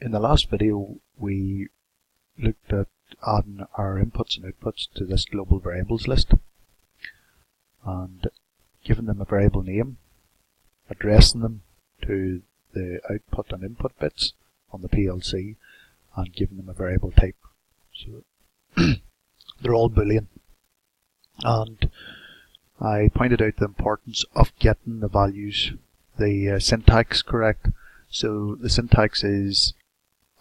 In the last video, we looked at adding our inputs and outputs to this global variables list and giving them a variable name, addressing them to the output and input bits on the PLC, and giving them a variable type. So they're all Boolean. And I pointed out the importance of getting the values, the syntax correct. So the syntax is,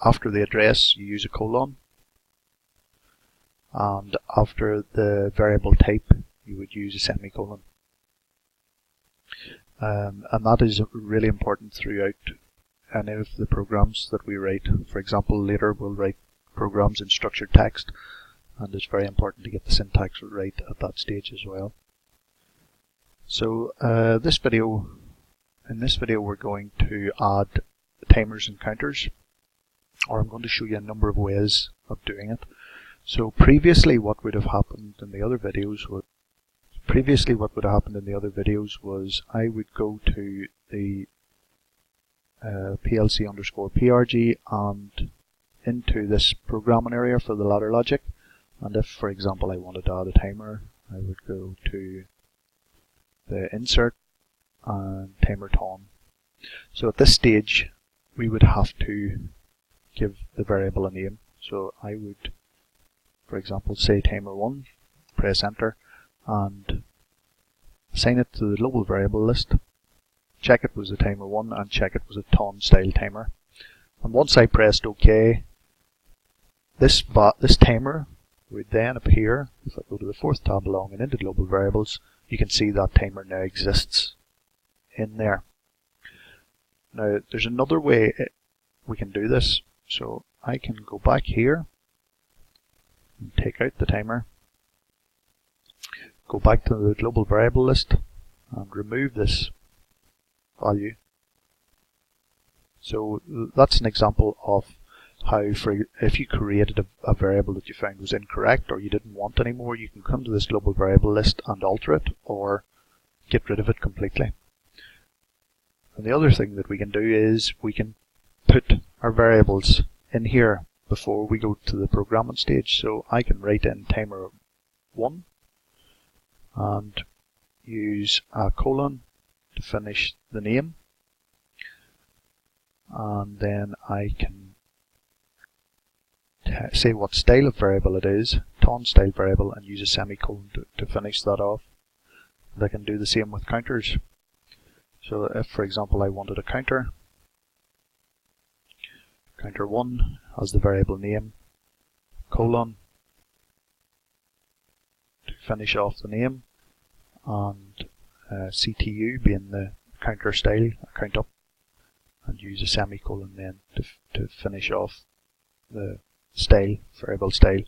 after the address you use a colon, and after the variable type you would use a semicolon. And that is really important throughout any of the programs that we write. For example, later we'll write programs in structured text, and it's very important to get the syntax right at that stage as well. So in this video we're going to add timers and counters, or I'm going to show you a number of ways of doing it. So previously what would have happened in the other videos was I would go to the PLC_PRG and into this programming area for the ladder logic, and if, for example, I wanted to add a timer, I would go to the insert and timer ton. So at this stage we would have to give the variable a name. So I would, for example, say timer1, press enter, and assign it to the global variable list, check it was a timer1 and check it was a ton style timer. And once I pressed OK, this timer would then appear. If I go to the fourth tab along and into global variables, you can see that timer now exists in there. Now there's another way we can do this. So I can go back here and take out the timer, go back to the global variable list and remove this value. So that's an example of how, if you created a variable that you found was incorrect or you didn't want anymore, you can come to this global variable list and alter it or get rid of it completely. And the other thing that we can do is we can put our variables in here before we go to the programming stage. So I can write in timer1 and use a colon to finish the name, and then I can say what style of variable it is, ton style variable, and use a semicolon to finish that off. And I can do the same with counters. So if, for example, I wanted a counter, counter1 has the variable name, colon, to finish off the name, and CTU being the counter style, count up, and use a semicolon then to finish off the style, variable style.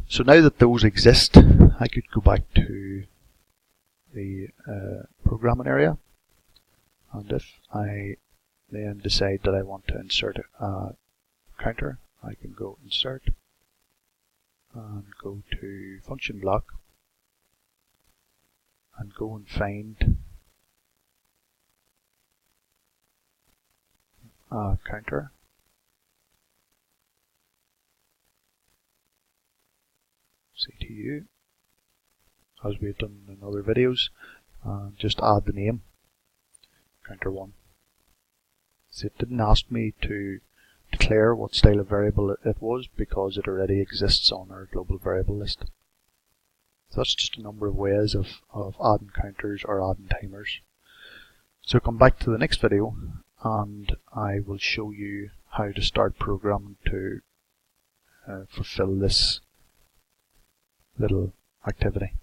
So now that those exist, I could go back to the programming area, and if I then decide that I want to insert a counter, I can go insert and go to function block and go and find a counter, CTU, as we've done in other videos, and just add the name, counter1. So it didn't ask me to declare what style of variable it was because it already exists on our global variable list. So that's just a number of ways of adding counters or adding timers. So come back to the next video and I will show you how to start programming to fulfill this little activity.